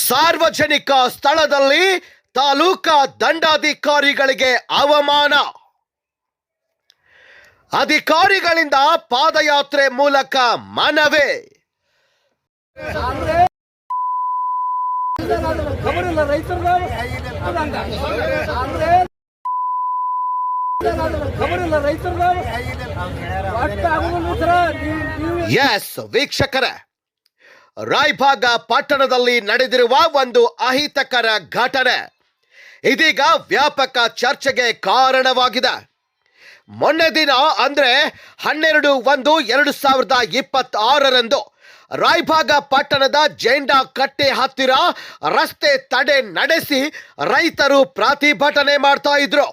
ಸಾರ್ವಜನಿಕ ಸ್ಥಳದಲ್ಲಿ ತಾಲೂಕಾ ದಂಡಾಧಿಕಾರಿಗಳಿಗೆ ಅವಮಾನ. ಅಧಿಕಾರಿಗಳಿಂದ ಪಾದಯಾತ್ರೆ ಮೂಲಕ ಮನವಿ. ಎಸ್ ವೀಕ್ಷಕರೇ, ರಾಯಬಾಗ ಪಟ್ಟಣದಲ್ಲಿ ನಡೆದಿರುವ ಒಂದು ಅಹಿತಕರ ಘಟನೆ ಇದೀಗ ವ್ಯಾಪಕ ಚರ್ಚೆಗೆ ಕಾರಣವಾಗಿದೆ. ಮೊನ್ನೆ ದಿನ ಅಂದ್ರೆ 12/1/2026 ರಾಯಬಾಗ ಪಟ್ಟಣದ ಜೆಂಡಾ ಕಟ್ಟೆ ಹತ್ತಿರ ರಸ್ತೆ ತಡೆ ನಡೆಸಿ ರೈತರು ಪ್ರತಿಭಟನೆ ಮಾಡ್ತಾ ಇದ್ರು.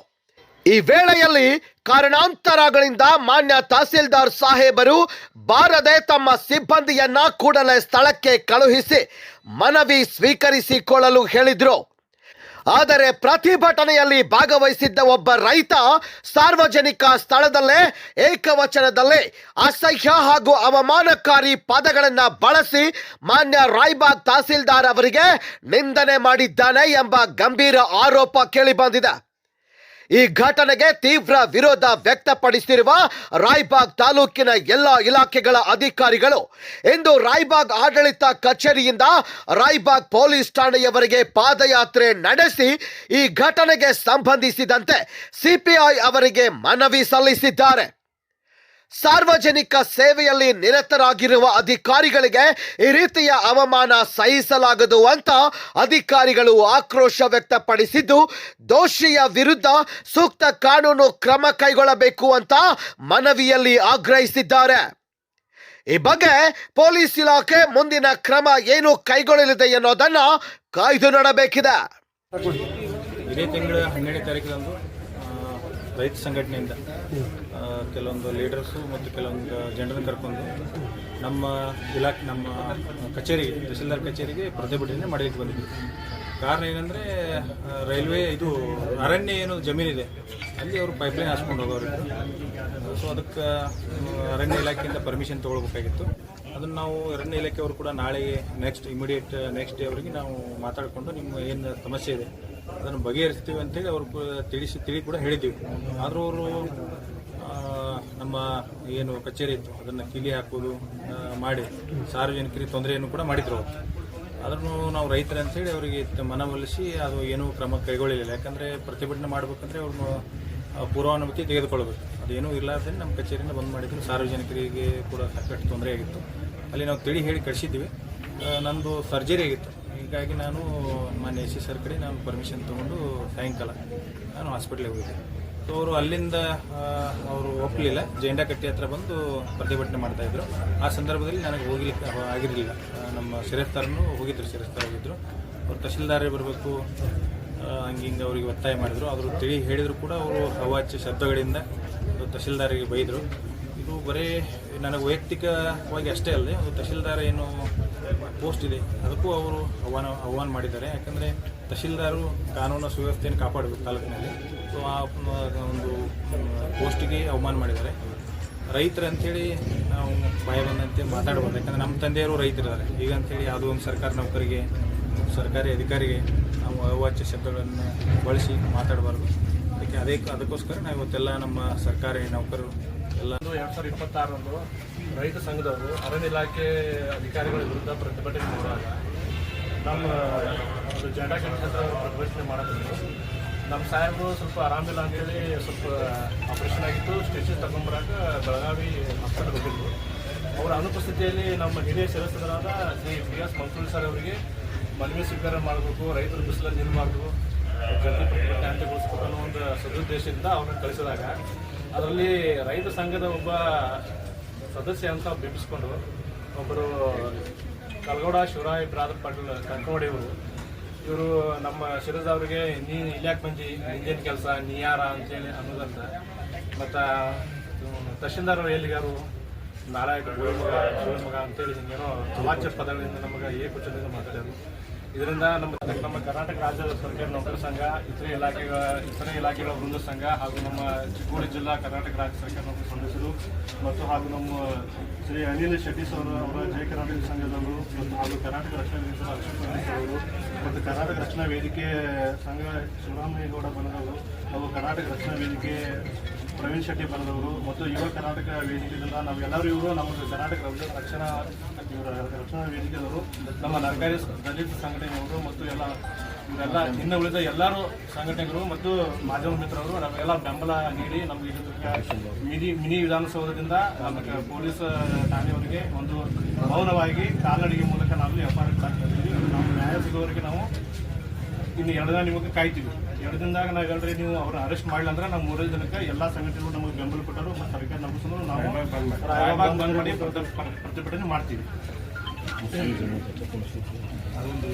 ಈ ವೇಳೆಯಲ್ಲಿ ಕಾರಣಾಂತರಗಳಿಂದ ಮಾನ್ಯ ತಹಸೀಲ್ದಾರ್ ಸಾಹೇಬರು ಬಾರದೆ ತಮ್ಮ ಸಿಬ್ಬಂದಿಯನ್ನ ಕೂಡಲೇ ಸ್ಥಳಕ್ಕೆ ಕಳುಹಿಸಿ ಮನವಿ ಸ್ವೀಕರಿಸಿಕೊಳ್ಳಲು ಹೇಳಿದ್ರು. ಆದರೆ ಪ್ರತಿಭಟನೆಯಲ್ಲಿ ಭಾಗವಹಿಸಿದ್ದ ಒಬ್ಬ ರೈತ ಸಾರ್ವಜನಿಕ ಸ್ಥಳದಲ್ಲೇ ಏಕವಚನದಲ್ಲಿ ಅಸಹ್ಯ ಹಾಗೂ ಅವಮಾನಕಾರಿ ಪದಗಳನ್ನು ಬಳಸಿ ಮಾನ್ಯ ರಾಯಬಾಗ್ ತಹಸೀಲ್ದಾರ್ ಅವರಿಗೆ ನಿಂದನೆ ಮಾಡಿದ್ದಾನೆ ಎಂಬ ಗಂಭೀರ ಆರೋಪ ಕೇಳಿಬಂದಿದೆ. ಈ ಘಟನೆಗೆ ತೀವ್ರ ವಿರೋಧ ವ್ಯಕ್ತಪಡಿಸಿರುವ ರಾಯಬಾಗ್ ತಾಲೂಕಿನ ಎಲ್ಲ ಇಲಾಖೆಗಳ ಅಧಿಕಾರಿಗಳು ಇಂದು ರಾಯಬಾಗ್ ಆಡಳಿತ ಕಚೇರಿಯಿಂದ ರಾಯಬಾಗ್ ಪೊಲೀಸ್ ಠಾಣೆಯವರೆಗೆ ಪಾದಯಾತ್ರೆ ನಡೆಸಿ ಈ ಘಟನೆಗೆ ಸಂಬಂಧಿಸಿದಂತೆ ಸಿಪಿಐ ಅವರಿಗೆ ಮನವಿ ಸಲ್ಲಿಸಿದ್ದಾರೆ. ಸಾರ್ವಜನಿಕ ಸೇವೆಯಲ್ಲಿ ನಿರತರಾಗಿರುವ ಅಧಿಕಾರಿಗಳಿಗೆ ಈ ರೀತಿಯ ಅವಮಾನ ಸಹಿಸಲಾಗದು ಅಂತ ಅಧಿಕಾರಿಗಳು ಆಕ್ರೋಶ ವ್ಯಕ್ತಪಡಿಸಿದ್ದು, ದೋಷಿಯ ವಿರುದ್ಧ ಸೂಕ್ತ ಕಾನೂನು ಕ್ರಮ ಕೈಗೊಳ್ಳಬೇಕು ಅಂತ ಮನವಿಯಲ್ಲಿ ಆಗ್ರಹಿಸಿದ್ದಾರೆ. ಈ ಬಗ್ಗೆ ಪೊಲೀಸ್ ಇಲಾಖೆ ಮುಂದಿನ ಕ್ರಮ ಏನು ಕೈಗೊಳ್ಳಲಿದೆ ಎನ್ನುವುದನ್ನ ಕಾಯ್ದು ನೋಡಬೇಕಿದೆ. ಇದೇ ತಿಂಗಳ 12ನೇ ತಾರೀಕಿನಂದು ರೈತ ಸಂಘಟನೆಯಿಂದ ಕೆಲವೊಂದು ಲೀಡರ್ಸು ಮತ್ತು ಕೆಲವೊಂದು ಜನರನ್ನು ಕರ್ಕೊಂಡು ನಮ್ಮ ಕಚೇರಿಗೆ, ತಹಸೀಲ್ದಾರ್ ಕಚೇರಿಗೆ ಪ್ರತಿಭಟನೆ ಮಾಡಲಿಕ್ಕೆ ಬಂದಿದ್ವಿ. ಕಾರಣ ಏನಂದರೆ, ರೈಲ್ವೆ ಇದು ಅರಣ್ಯ ಏನು ಜಮೀನಿದೆ ಅಲ್ಲಿ ಅವರು ಪೈಪ್ಲೈನ್ ಹಾಸ್ಕೊಂಡು ಹೋಗೋರು. ಸೊ ಅದಕ್ಕೆ ಅರಣ್ಯ ಇಲಾಖೆಯಿಂದ ಪರ್ಮಿಷನ್ ತೊಗೊಳ್ಬೇಕಾಗಿತ್ತು. ಅದನ್ನು ನಾವು ಅರಣ್ಯ ಇಲಾಖೆಯವರು ಕೂಡ ನಾಳೆ ನೆಕ್ಸ್ಟ್ ಡೇ ಅವರಿಗೆ ನಾವು ಮಾತಾಡಿಕೊಂಡು ನಿಮ್ಮ ಏನು ಸಮಸ್ಯೆ ಇದೆ ಅದನ್ನು ಬಗೆಹರಿಸ್ತೀವಿ ಅಂತೇಳಿ ಅವ್ರು ತಿಳಿ ಕೂಡ ಹೇಳಿದ್ದೀವಿ. ಆದರೂ ಅವರು ನಮ್ಮ ಏನು ಕಚೇರಿ ಇತ್ತು ಅದನ್ನು ಕೀಲಿ ಹಾಕೋದು ಮಾಡಿ ಸಾರ್ವಜನಿಕರಿಗೆ ತೊಂದರೆಯನ್ನು ಕೂಡ ಮಾಡಿದ್ರು. ಅದನ್ನು ನಾವು ರೈತರು ಅಂತೇಳಿ ಅವರಿಗೆ ಮನವೊಲಿಸಿ ಅದು ಏನೂ ಕ್ರಮ ಕೈಗೊಳ್ಳಲಿಲ್ಲ. ಯಾಕಂದರೆ ಪ್ರತಿಭಟನೆ ಮಾಡಬೇಕಂದ್ರೆ ಅವ್ರನ್ನ ಪೂರ್ವಾನುಮತಿ ತೆಗೆದುಕೊಳ್ಬೇಕು. ಅದೇನೂ ಇಲ್ಲಾರ್ದೇ ನಮ್ಮ ಕಚೇರಿಯಿಂದ ಬಂದ್ ಮಾಡಿದ್ರು. ಸಾರ್ವಜನಿಕರಿಗೆ ಕೂಡ ಸಾಕಷ್ಟು ತೊಂದರೆ ಆಗಿತ್ತು. ಅಲ್ಲಿ ನಾವು ತಿಳಿ ಹೇಳಿ ಕಳಿಸಿದ್ವಿ. ನಂದು ಸರ್ಜರಿ ಆಗಿತ್ತು, ಹೀಗಾಗಿ ನಾನು ಮಾನ್ಯ ಎಸ್ ಸಿ ಸರ್ ಕಡೆ ನಾನು ಪರ್ಮಿಷನ್ ತೊಗೊಂಡು ಸಾಯಂಕಾಲ ನಾನು ಹಾಸ್ಪಿಟ್ಲಿಗೆ ಹೋಗಿದ್ದೆ. ಸೊ ಅವರು ಅಲ್ಲಿಂದ ಅವರು ಒಪ್ಪಲಿಲ್ಲ, ಜೆಂಡಾ ಕಟ್ಟೆ ಹತ್ರ ಬಂದು ಪ್ರತಿಭಟನೆ ಮಾಡ್ತಾಯಿದ್ರು. ಆ ಸಂದರ್ಭದಲ್ಲಿ ನನಗೆ ಹೋಗ್ಲಿಕ್ಕೆ ಆಗಿರಲಿಲ್ಲ. ನಮ್ಮ ಶಿರಸ್ತಾರನು ಹೋಗಿದ್ದರು, ಹೋಗಿದ್ದರು. ಅವ್ರು ತಹಸೀಲ್ದಾರೇ ಬರಬೇಕು ಹಂಗಿಂಗೆ ಅವರಿಗೆ ಒತ್ತಾಯ ಮಾಡಿದರು. ಅವರು ತಿಳಿ ಹೇಳಿದ್ರು ಕೂಡ ಅವರು ಅವಾಚ್ಯ ಶಬ್ದಗಳಿಂದ ತಹಸೀಲ್ದಾರಿಗೆ ಬೈದರು. ಇದು ಬರೀ ನನಗೆ ವೈಯಕ್ತಿಕವಾಗಿ ಅಷ್ಟೇ ಅಲ್ಲದೆ ಒಂದು ತಹಸೀಲ್ದಾರ ಏನು ಪೋಸ್ಟ್ ಇದೆ ಅದಕ್ಕೂ ಅವರು ಆಹ್ವಾನ ಮಾಡಿದ್ದಾರೆ. ಯಾಕಂದರೆ ತಹಸೀಲ್ದಾರು ಕಾನೂನು ಸುವ್ಯವಸ್ಥೆಯನ್ನು ಕಾಪಾಡಬೇಕು ತಾಲೂಕಿನಲ್ಲಿ. ಸೊ ಆ ಒಂದು ಪೋಸ್ಟಿಗೆ ಅವಮಾನ ಮಾಡಿದ್ದಾರೆ. ರೈತರು ಅಂಥೇಳಿ ನಾವು ಬಾಯಿ ಬಂದಂತೆ ಮಾತಾಡ್ಬೋದು. ಯಾಕಂದರೆ ನಮ್ಮ ತಂದೆಯವರು ರೈತರಿದ್ದಾರೆ. ಈಗ ಅಂಥೇಳಿ ಯಾವುದೋ ಒಂದು ಸರ್ಕಾರಿ ನೌಕರಿಗೆ, ಸರ್ಕಾರಿ ಅಧಿಕಾರಿಗೆ ನಾವು ಅವಾಚ್ಯ ಶಬ್ದಗಳನ್ನು ಬಳಸಿ ಮಾತಾಡಬಾರ್ದು. ಅದಕ್ಕೋಸ್ಕರ ನಾವು ಇವತ್ತೆಲ್ಲ ನಮ್ಮ ಸರ್ಕಾರಿ ನೌಕರರು ಎಲ್ಲ 2026 ರೈತ ಸಂಘದವರು ಅರಣ್ಯ ಇಲಾಖೆ ಅಧಿಕಾರಿಗಳ ವಿರುದ್ಧ ಪ್ರತಿಭಟನೆ ಮಾಡುವಾಗ ನಮ್ಮ ಜೆಂಡಾ ಕಟ್ಟೆ ಹತ್ರ ಪ್ರತಿಭಟನೆ ಮಾಡೋದಿಲ್ಲ. ನಮ್ಮ ಸಾಹೇಬರು ಸ್ವಲ್ಪ ಆರಾಮಿಲ್ಲ ಅಂತೇಳಿ ಸ್ವಲ್ಪ ಆಪರೇಷನ್ ಆಗಿತ್ತು, ಸ್ಟೇಷನ್ ತಗೊಂಬರಾಕ ಬೆಳಗಾವಿ ಹಾಸ್ಪಿಟಲ್ ಹೋಗಿದ್ರು. ಅವರ ಅನುಪಸ್ಥಿತಿಯಲ್ಲಿ ನಮ್ಮ ಹಿರಿಯ ಶಿರಸ್ತರಾದ ಶ್ರೀ PS ಮಂಸೂರಿ ಸರ್ ಅವರಿಗೆ ಮನವಿ ಸ್ವೀಕಾರ ಮಾಡಬೇಕು, ರೈತರು ಬಿಸಿಲಲ್ಲಿ ನಿಲ್ಲಬಾರ್ದು, ಜಲ್ದಿ ಪ್ರತಿಭಟನೆ ಅಂತ್ಯಗೊಳಿಸಬೇಕು ಅನ್ನೋ ಒಂದು ಸದುದ್ದೇಶದಿಂದ ಅವ್ರನ್ನ ಕಳಿಸಿದಾಗ ಅದರಲ್ಲಿ ರೈತ ಸಂಘದ ಒಬ್ಬ ಸದಸ್ಯ ಅಂತ ಬಿಂಬಿಸ್ಕೊಂಡು ಒಬ್ಬರು ಕಲ್ಗೌಡ ಶಿವರಾಯ್ ಬ್ರಾದರ್ ಪಾಟೀಲ್ ಕಂಕವಾಡಿ ಇವರು ನಮ್ಮ ಶಿರದವ್ರಿಗೆ ನೀ ಇಲ್ಯಾಕೆ ಬಂದಿ, ನಿಂದೇನು ಕೆಲಸ, ನೀ ಯಾರ ಅಂತೇಳಿ ಅನ್ನೋದಂತ. ಮತ್ತು ತಹಶೀಲ್ದಾರ್ ಎಲ್ಲಿಗಾರು ನಾರಾಯಣ ಶಿವಮೊಗ್ಗ ಅಂತೇಳಿ ಹಿಂಗೇನೋ ಅವಾಚ್ಯ ಪದಗಳಿಂದ ನಮಗೆ ಏಕವಚನದಿಂದ ಮಾತಾಡೋದು. ಇದರಿಂದ ನಮ್ಮ ಕರ್ನಾಟಕ ರಾಜ್ಯದ ಸರ್ಕಾರಿ ನೌಕರ ಸಂಘ, ಇತರೆ ಇಲಾಖೆಗಳ ವೃಂದ ಸಂಘ ಹಾಗೂ ನಮ್ಮ ಚಿಕ್ಕೋಡಿ ಜಿಲ್ಲಾ ಕರ್ನಾಟಕ ರಾಜ್ಯ ಸರ್ಕಾರಿ ನೌಕರ ಸದಸ್ಯರು ಮತ್ತು ಹಾಗೂ ನಮ್ಮ ಶ್ರೀ ಅನಿಲ್ ಶೆಟ್ಟಿ ಸರ್ ಅವರ ಜಯ ಕರ್ನಾಟಕ ಸಂಘದವರು ಮತ್ತು ಹಾಗೂ ಕರ್ನಾಟಕ ರಕ್ಷಣಾ ವೇದಿಕೆ ಅವರು ಕರ್ನಾಟಕ ರಕ್ಷಣಾ ವೇದಿಕೆ ಸಂಘ ಶಿವರಾಮೇಗೌಡ ಬನದವರು, ನಾವು ಕರ್ನಾಟಕ ರಕ್ಷಣಾ ವೇದಿಕೆ ಪ್ರವೀಣ್ ಶೆಟ್ಟಿ ಬನದವರು ಮತ್ತು ಯುವ ಕರ್ನಾಟಕ ವೇದಿಕೆಯಿಂದ ನಾವೆಲ್ಲರೂ ಇವರು ನಮ್ಮ ಕರ್ನಾಟಕ ರಕ್ಷಣಾ ವೇದಿಕೆದವರು, ನಮ್ಮ ಸರ್ಕಾರಿ ದಲಿತ ಸಂಘಟನೆಯವರು ಮತ್ತು ಇವರೆಲ್ಲ ಇನ್ನು ಉಳಿದ ಎಲ್ಲರೂ ಸಂಘಟನೆಗಳು ಮತ್ತು ಮಾಧ್ಯಮ ಮಿತ್ರರು ನಾವೆಲ್ಲ ಬೆಂಬಲ ನೀಡಿ ನಮಗೆ ಇದಕ್ಕೆ ಮಿನಿ ವಿಧಾನಸೌಧದಿಂದ ನಮಗೆ ಪೊಲೀಸ್ ಠಾಣೆಯವರಿಗೆ ಒಂದು ಮೌನವಾಗಿ ಕಾಲ್ನಡಿಗೆ ಮೂಲಕ ನಾವು ವ್ಯಾಪಾರ ಇದ್ದೀವಿ. ನಾವು ನ್ಯಾಯ ಸಿಗೋವರೆಗೆ ನಾವು ಇನ್ನು 2 ದಿನ ನಿಮಗೆ ಕಾಯ್ತೀವಿ. 2 ದಿನದಾಗ ನಾವು ಹೇಳ್ರಿ ನೀವು ಅವ್ರನ್ನ ಅರೆಸ್ಟ್ ಮಾಡಿಲ್ಲ ಅಂದ್ರೆ ನಾವು 3 ದಿನಕ್ಕೆ ಎಲ್ಲ ಸಂಘಟನೆಗಳು ನಮಗೆ ಬೆಂಬಲ ಕೊಟ್ಟರು ಮತ್ತು ಸರ್ಕಾರ ನಮಗೂ ನಾವು ರಾಯಬಾಗ್ ಬಂದ್ ಮಾಡಿ ಪ್ರತಿಭಟನೆ ಮಾಡ್ತೀವಿ. ಅದೊಂದು